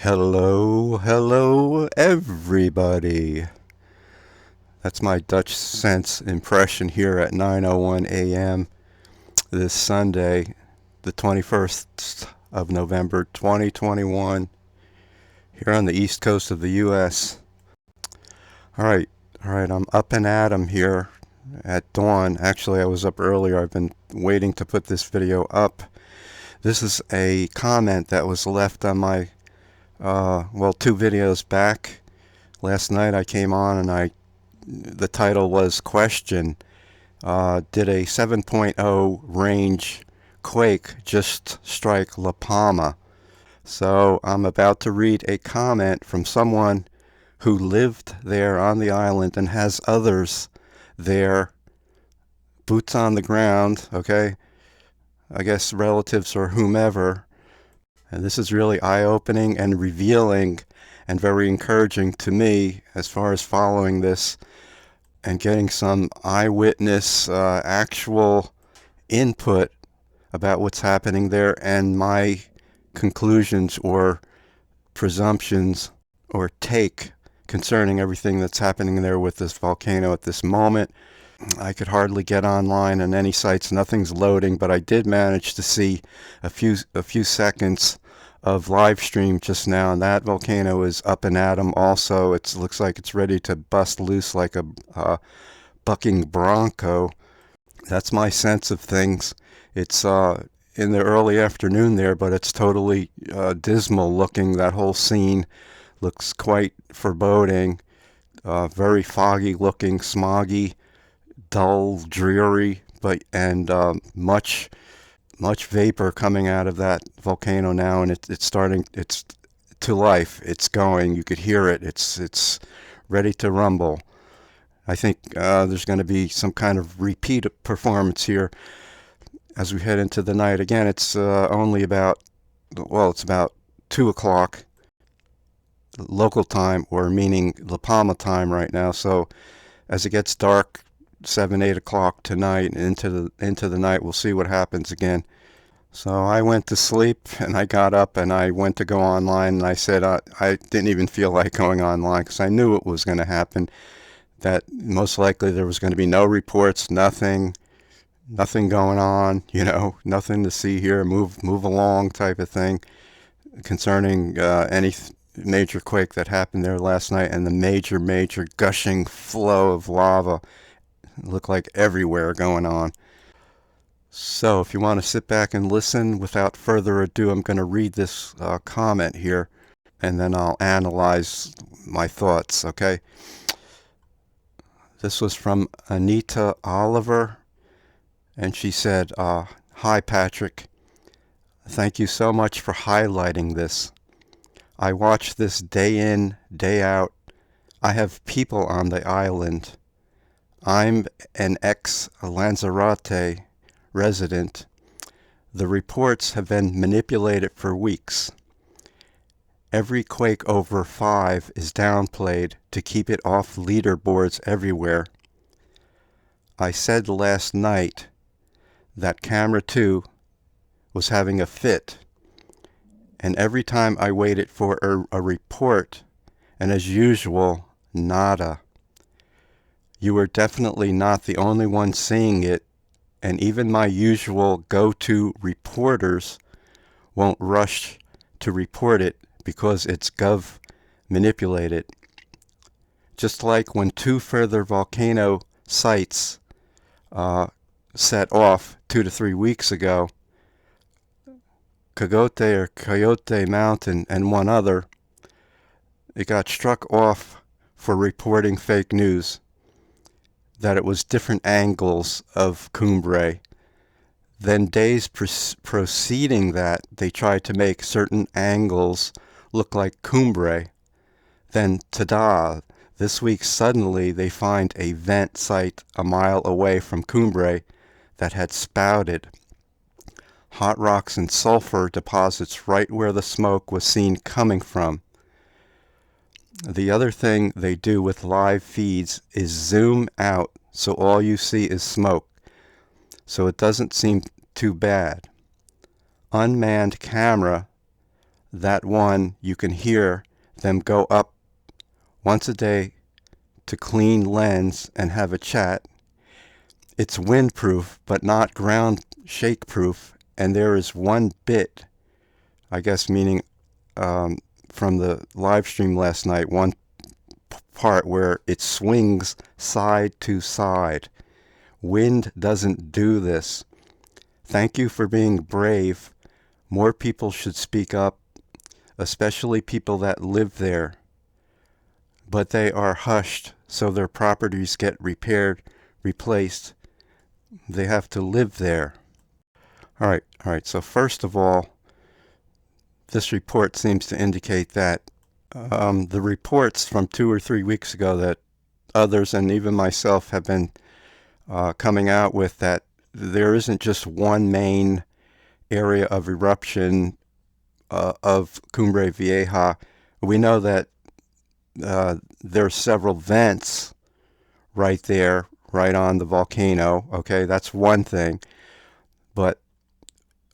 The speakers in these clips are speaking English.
Hello, everybody. That's my Dutch sense impression here at 9:01 a.m. this Sunday, the 21st of November 2021, here on the east coast of the U.S. All right, I'm up and at 'em here at dawn. Actually, I was up earlier. I've been waiting to put this video up. This is a comment that was left on my, two videos back. Last night I came on and the title was Question. Did a 7.0 range quake just strike La Palma? So I'm about to read a comment from someone who lived there on the island and has others there, boots on the ground, okay? I guess relatives or whomever. And this is really eye-opening and revealing and very encouraging to me as far as following this and getting some eyewitness actual input about what's happening there and my conclusions or presumptions or take concerning everything that's happening there with this volcano at this moment. I could hardly get online on any sites. Nothing's loading, but I did manage to see a few seconds of live stream just now, and that volcano is up and at 'em also. It looks like it's ready to bust loose like a bucking bronco. That's my sense of things. It's in the early afternoon there, but it's totally dismal looking. That whole scene looks quite foreboding, very foggy looking, smoggy, dull, dreary, and much vapor coming out of that volcano now, and it's to life. It's going. You could hear it. It's ready to rumble. I think there's going to be some kind of repeat performance here as we head into the night. Again, it's only about, it's about 2 o'clock local time, or meaning La Palma time right now. So as it gets dark, 7, 8 o'clock tonight into the night, we'll see what happens again. So I went to sleep and I got up and I went to go online, and I said I didn't even feel like going online because I knew it was going to happen, that most likely there was going to be no reports, nothing going on, nothing to see here, move along type of thing concerning any major quake that happened there last night, and the major gushing flow of lava looked like everywhere going on. So if you want to sit back and listen, without further ado, I'm going to read this comment here, and then I'll analyze my thoughts, okay? This was from Anita Oliver, and she said, "Hi, Patrick. Thank you so much for highlighting this. I watch this day in, day out. I have people on the island. I'm an ex-Lanzarote resident. The reports have been manipulated for weeks. Every quake over 5 is downplayed to keep it off leaderboards everywhere. I said last night that camera 2 was having a fit, and every time I waited for a report, and as usual, nada. You were definitely not the only one seeing it, and even my usual go-to reporters won't rush to report it because it's gov manipulated. Just like when 2 further volcano sites set off 2 to 3 weeks ago, Coyote Mountain and one other, it got struck off for reporting fake news, that it was different angles of Cumbre. Then days preceding that, they tried to make certain angles look like Cumbre. Then, ta-da, this week suddenly they find a vent site a mile away from Cumbre that had spouted hot rocks and sulfur deposits right where the smoke was seen coming from. The other thing they do with live feeds is zoom out so all you see is smoke, so it doesn't seem too bad. Unmanned camera that one, you can hear them go up once a day to clean lens and have a chat. It's windproof, but not ground shake proof. And there is one bit, I guess meaning from the live stream last night, one part where it swings side to side. Wind doesn't do this. Thank you for being brave. More people should speak up, especially people that live there. But they are hushed, so their properties get repaired, replaced. They have to live there. All right. So first of all, this report seems to indicate that the reports from 2 or 3 weeks ago that others and even myself have been coming out with, that there isn't just one main area of eruption of Cumbre Vieja. We know that there's several vents right there, right on the volcano. Okay, that's one thing. But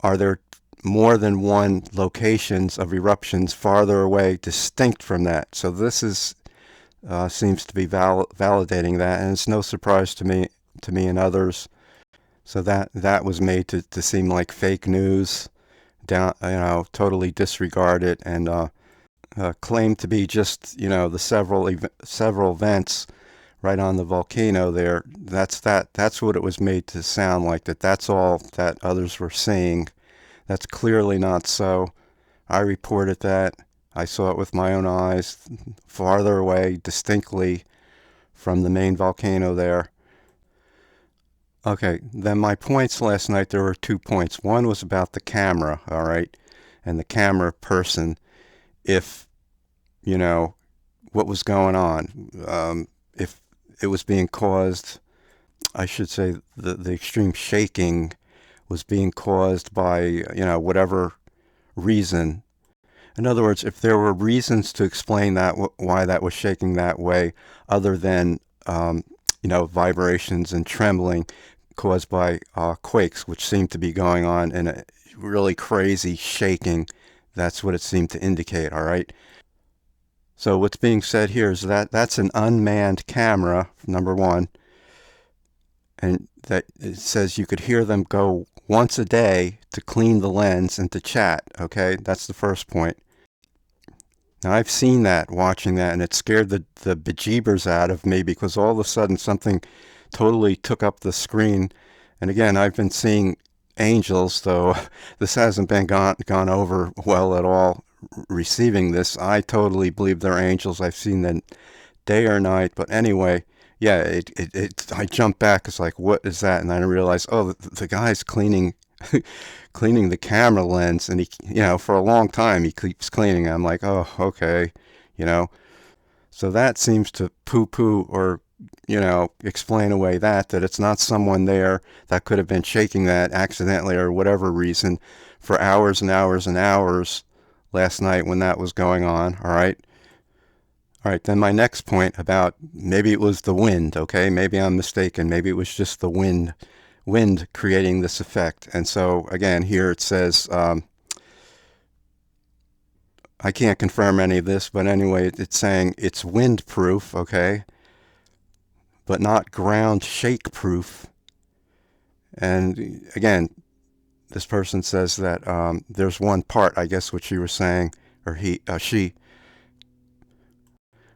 are there more than one locations of eruptions farther away, distinct from that? So this is seems to be validating that, and it's no surprise to me and others. So that was made to seem like fake news, totally disregard it, and claim to be just the several vents right on the volcano there. That's what it was made to sound like. That's all that others were seeing. That's clearly not so. I reported that. I saw it with my own eyes, farther away, distinctly from the main volcano there. Okay, then my points last night, there were 2 points. One was about the camera, all right, and the camera person, if, what was going on. If it was being caused, I should say the extreme shaking was being caused by, whatever reason. In other words, if there were reasons to explain that, why that was shaking that way, other than, vibrations and trembling caused by quakes, which seemed to be going on in a really crazy shaking, that's what it seemed to indicate, all right? So what's being said here is that that's an unmanned camera, number one, and that it says you could hear them go once a day to clean the lens and to chat, okay? That's the first point. Now, I've seen that, watching that, and it scared the bejeebers out of me, because all of a sudden something totally took up the screen. And again, I've been seeing angels, though this hasn't been gone over well at all, receiving this. I totally believe they're angels. I've seen them day or night. But anyway, yeah, I jumped back. It's like, what is that? And then I realized, oh, the guy's cleaning the camera lens, and he, for a long time he keeps cleaning. I'm like, oh, okay, so that seems to poo-poo or explain away that it's not someone there that could have been shaking that accidentally or whatever reason for hours and hours and hours last night when that was going on. All right, then my next point about maybe it was the wind. Okay, maybe I'm mistaken. Maybe it was just the wind creating this effect. And so again, here it says, I can't confirm any of this, but anyway, it's saying it's windproof, okay, but not ground shake proof. And again, this person says that there's one part, I guess what she was saying, or she,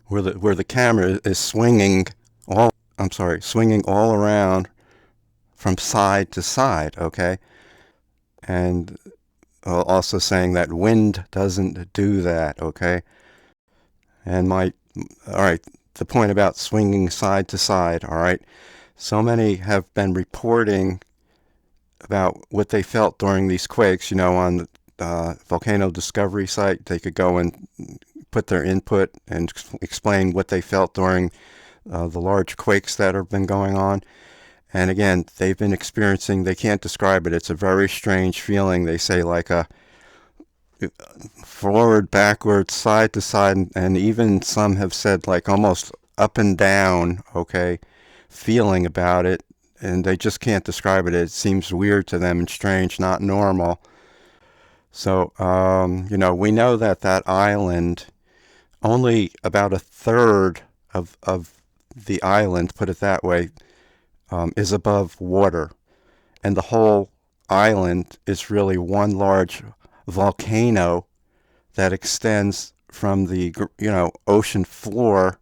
where the camera is swinging all around from side to side, okay? And also saying that wind doesn't do that, okay? And all right, the point about swinging side to side, all right? So many have been reporting about what they felt during these quakes, on the volcano discovery site. They could go and put their input and explain what they felt during the large quakes that have been going on. And again, they've been experiencing, they can't describe it. It's a very strange feeling. They say like a forward, backward, side to side, and even some have said like almost up and down, okay, feeling about it. And they just can't describe it. It seems weird to them and strange, not normal. So, we know that that island, only about a third of the island, put it that way, is above water. And the whole island is really one large volcano that extends from the, ocean floor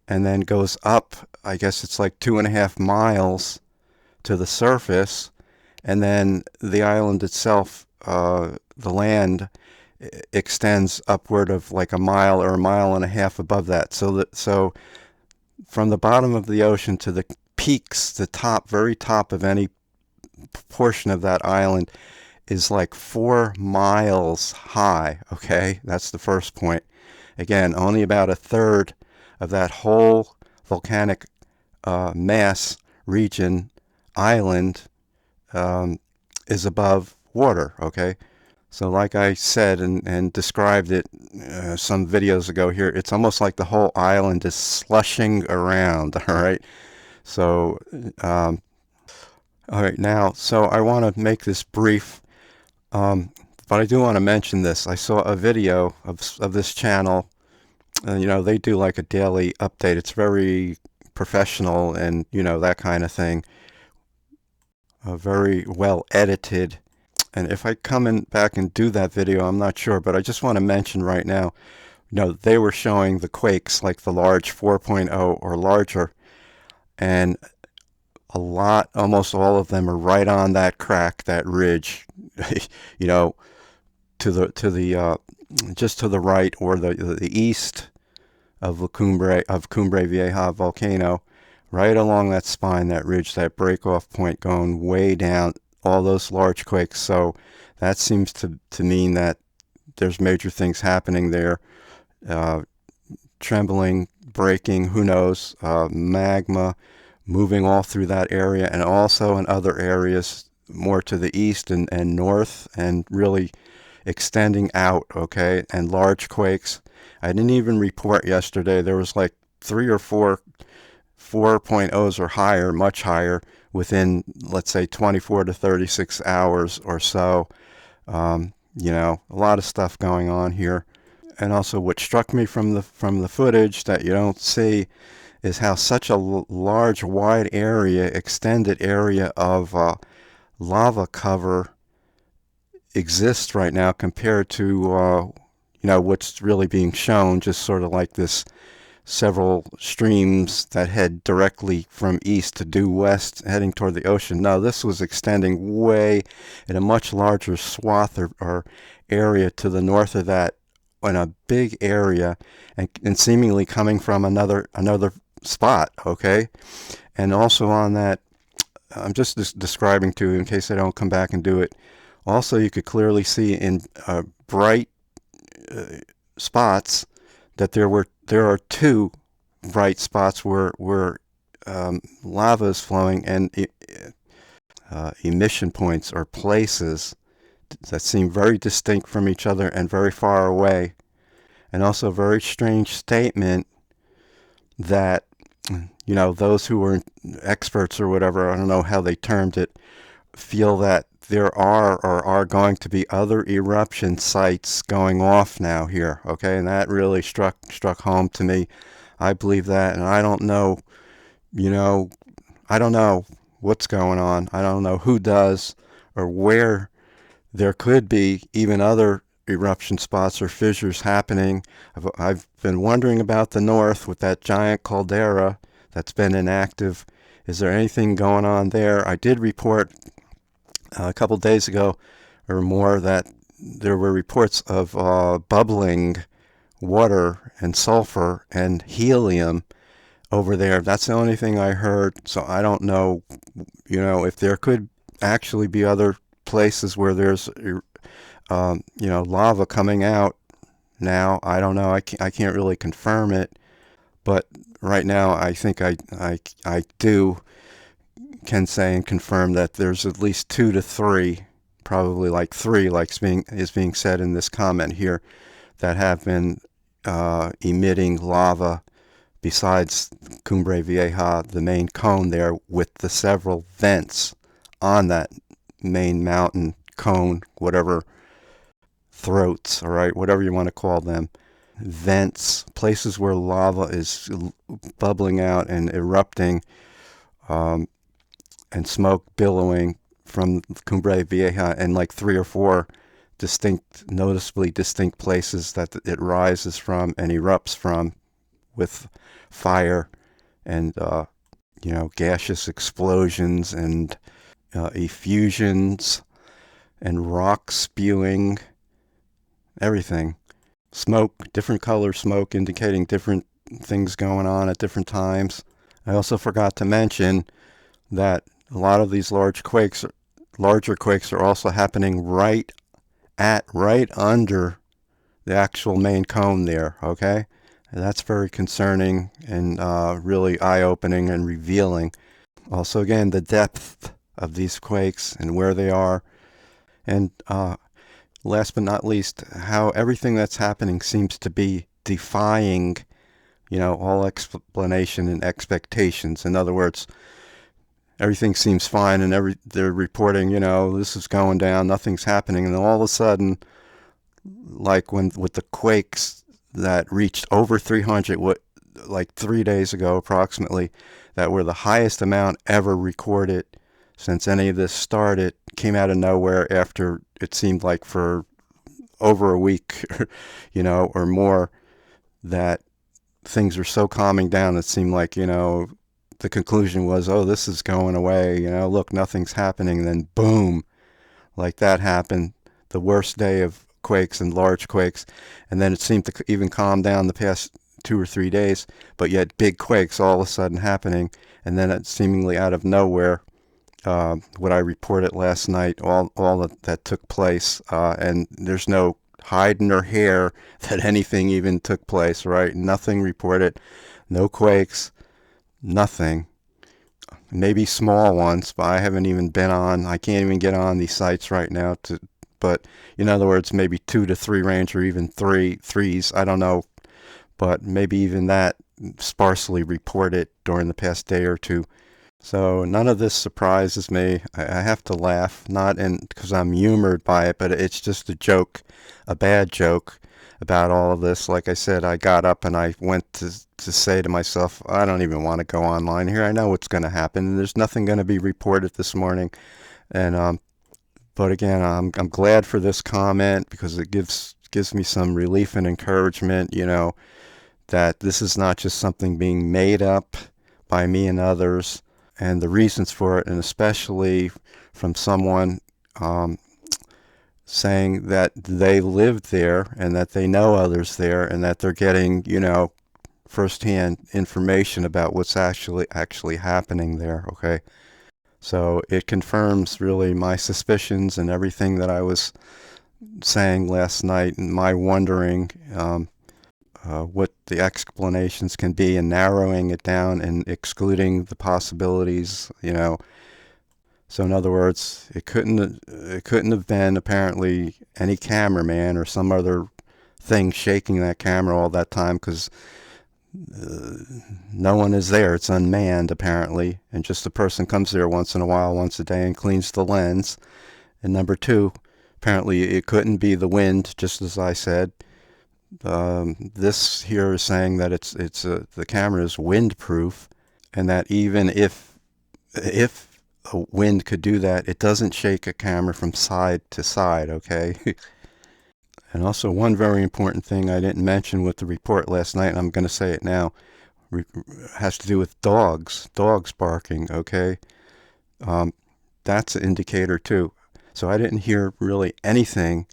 and then goes up. I guess it's like 2.5 miles to the surface, and then the island itself, the land extends upward of like a mile or a mile and a half above that. So from the bottom of the ocean to the peaks, the top, very top of any portion of that island is like 4 miles high. Okay, that's the first point. Again, only about a third of that whole volcanic mass region island is above water. Okay, so like I said and described it some videos ago here, it's almost like the whole island is slushing around. All right, so all right, now, so I want to make this brief, but I do want to mention this. I saw a video of this channel. They do like a daily update. It's very professional and, that kind of thing. Very well edited. And if I come in back and do that video, I'm not sure, but I just want to mention right now, they were showing the quakes like the large 4.0 or larger, and almost all of them are right on that crack, that ridge, to the just to the right or the east of Cumbre Vieja volcano, right along that spine, that ridge, that break-off point going way down, all those large quakes. So that seems to mean that there's major things happening there. Trembling, breaking, who knows, magma moving all through that area, and also in other areas more to the east and north, and really extending out, okay, and large quakes. I didn't even report yesterday. There was like 3 or 4 4.0s or higher, much higher, within, let's say, 24 to 36 hours or so. A lot of stuff going on here. And also what struck me from the footage that you don't see is how such a large, wide area, extended area of lava cover exists right now compared to what's really being shown, just sort of like this several streams that head directly from east to due west heading toward the ocean. No, this was extending way in a much larger swath or area to the north of that, in a big area, and seemingly coming from another spot. Okay, and also on that, I'm just describing to you in case I don't come back and do it. Also, you could clearly see in bright spots that there are 2 bright spots where lava is flowing, and emission points or places that seem very distinct from each other and very far away. And also a very strange statement that those who are experts or whatever, I don't know how they termed it, feel that there are or are going to be other eruption sites going off now here. Okay, and that really struck home to me. I believe that, and I don't know, I don't know what's going on. I don't know who does or where there could be even other eruption spots or fissures happening. I've been wondering about the north with that giant caldera that's been inactive. Is there anything going on there? I did report a couple days ago or more that there were reports of bubbling water and sulfur and helium over there. That's the only thing I heard. So I don't know, if there could actually be other places where there's, lava coming out now. I don't know. I can't really confirm it. But right now, I think I can say and confirm that there's at least 2 to 3, probably like 3, like is being said in this comment here, that have been emitting lava besides Cumbre Vieja, the main cone there, with the several vents on that main mountain cone, whatever throats, all right, whatever you want to call them, vents, places where lava is bubbling out and erupting, and smoke billowing from Cumbre Vieja, and like 3 or 4 distinct, noticeably distinct places that it rises from and erupts from, with fire and gaseous explosions and effusions and rock spewing, everything. Smoke, different color smoke indicating different things going on at different times. I also forgot to mention that a lot of these larger quakes are also happening right under the actual main cone there, okay? And that's very concerning and really eye-opening and revealing. Also, again, the depth of these quakes and where they are. And last but not least, how everything that's happening seems to be defying, all explanation and expectations. In other words, everything seems fine and they're reporting, this is going down, nothing's happening. And then all of a sudden, like with the quakes that reached over 300, like 3 days ago approximately, that were the highest amount ever recorded since any of this started, came out of nowhere after it seemed like for over a week, or more, that things were so calming down, it seemed like, the conclusion was, oh, this is going away, look, nothing's happening. And then boom, like that happened, the worst day of quakes and large quakes. And then it seemed to even calm down the past 2 or 3 days, but yet big quakes all of a sudden happening. And then it seemingly out of nowhere, what I reported last night, all that took place, and there's no hide nor hair that anything even took place, right? Nothing reported, no quakes, nothing. Maybe small ones, but I haven't even been on. I can't even get on these sites right now but in other words, maybe 2 to 3 range, or even threes, I don't know, but maybe even that sparsely reported during the past day or two. So none of this surprises me. I have to laugh, not because I'm humored by it, but it's just a joke, a bad joke about all of this. Like I said, I got up and I went to say to myself, I don't even want to go online here. I know what's going to happen. There's nothing going to be reported this morning. And but again, I'm glad for this comment, because it gives me some relief and encouragement, that this is not just something being made up by me and others, and the reasons for it, and especially from someone saying that they lived there and that they know others there and that they're getting, firsthand information about what's actually happening there, okay? So it confirms really my suspicions and everything that I was saying last night, and my wondering what the explanations can be, and narrowing it down and excluding the possibilities, So in other words, it couldn't have been apparently any cameraman or some other thing shaking that camera all that time, because no one is there. It's unmanned apparently, and just a person comes there once in a while, once a day, and cleans the lens. And number 2, apparently it couldn't be the wind, just as I said. This here is saying that the camera is windproof, and that even if a wind could do that, it doesn't shake a camera from side to side, okay? And also, one very important thing I didn't mention with the report last night, and I'm going to say it now, has to do with dogs barking, okay? That's an indicator too. So I didn't hear really anything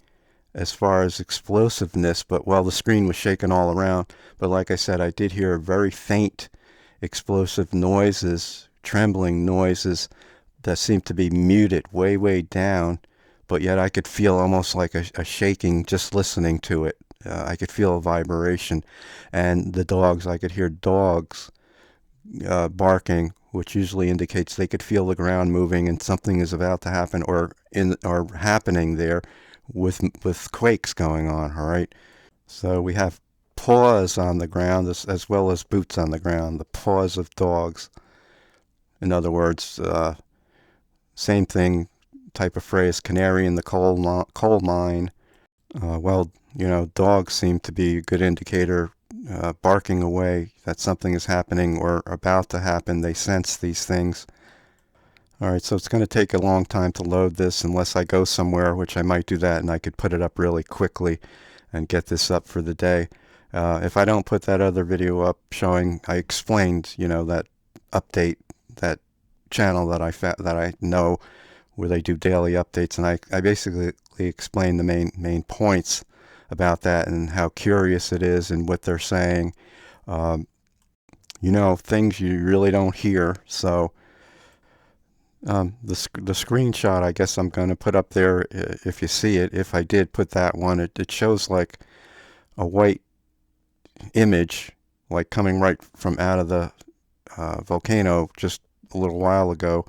as far as explosiveness, but the screen was shaking all around. But like I said, I did hear very faint explosive noises, trembling noises that seemed to be muted way, way down. But yet I could feel almost like a shaking just listening to it. I could feel a vibration. And the dogs, I could hear dogs barking, which usually indicates they could feel the ground moving and something is about to happen or happening there with quakes going on, all right? So we have paws on the ground as well as boots on the ground, the paws of dogs. In other words, same thing, type of phrase, canary in the coal mine. Well, dogs seem to be a good indicator, barking away that something is happening or about to happen. They sense these things. All right, so it's going to take a long time to load this unless I go somewhere, which I might do that, and I could put it up really quickly and get this up for the day. If I don't put that other video up showing, I explained, that update, that channel that I know where they do daily updates, and I basically explain the main points about that and how curious it is and what they're saying. Um, things you really don't hear. So the screenshot, I guess I'm going to put up there if you see it. If I did put that one, it shows like a white image, like coming right from out of the volcano just a little while ago,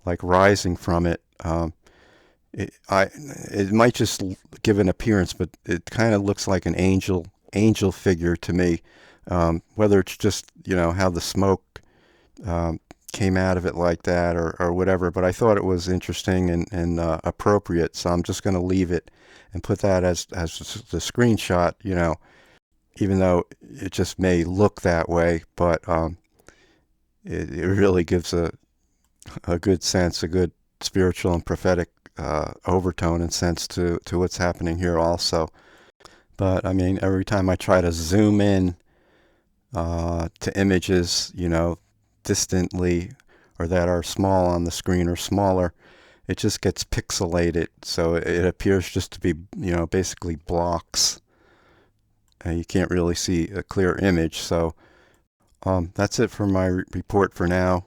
like rising from it. It might just give an appearance, but it kind of looks like an angel figure to me. Whether it's just how the smoke came out of it like that or whatever, but I thought it was interesting and appropriate, so I'm just going to leave it and put that as the screenshot. Even though it just may look that way, but it really gives a good sense, a good spiritual and prophetic overtone and sense to what's happening here also. But I mean, every time I try to zoom in to images, distantly or that are small on the screen or smaller, it just gets pixelated. So it appears just to be, basically blocks. And you can't really see a clear image. So that's it for my report for now.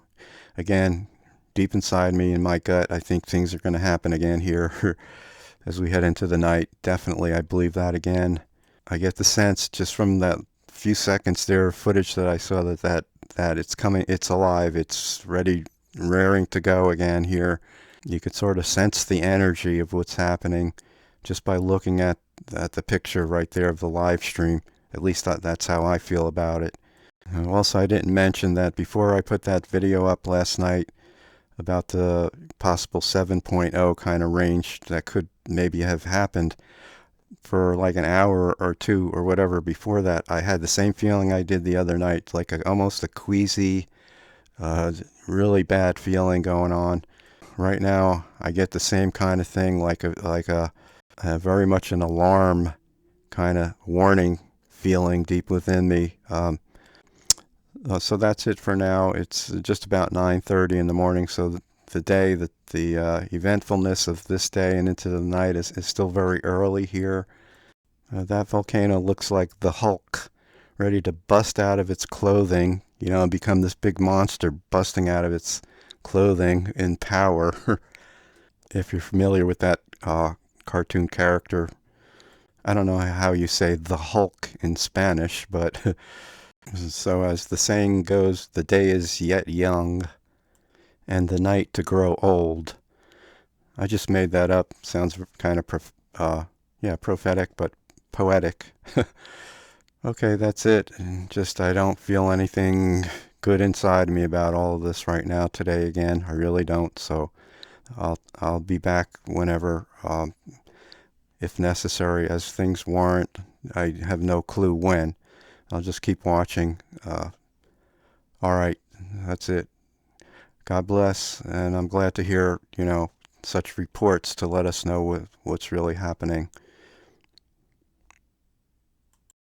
Again, deep inside me in my gut, I think things are going to happen again here as we head into the night. Definitely, I believe that again. I get the sense just from that few seconds there of footage that I saw that it's coming, it's alive, it's ready, raring to go again here. You could sort of sense the energy of what's happening just by looking at the picture right there of the live stream. At least that's how I feel about it. Also, I didn't mention that before I put that video up last night about the possible 7.0 kind of range that could maybe have happened. For like an hour or two or whatever before that, I had the same feeling I did the other night, like almost a queasy, really bad feeling going on. Right now, I get the same kind of thing, like a very much an alarm kind of warning feeling deep within me. So that's it for now. It's just about 9:30 in the morning, so the day, the eventfulness of this day and into the night is still very early here. That volcano looks like the Hulk, ready to bust out of its clothing, and become this big monster busting out of its clothing in power. If you're familiar with that cartoon character, I don't know how you say the Hulk in Spanish, but so as the saying goes, the day is yet young and the night to grow old. I just made that up. Sounds kind of prophetic, but poetic. Okay, that's it. Just I don't feel anything good inside me about all of this right now today again. I really don't. So I'll be back whenever, if necessary, as things warrant. I have no clue when. I'll just keep watching. All right, that's it. God bless, and I'm glad to hear, such reports to let us know what's really happening.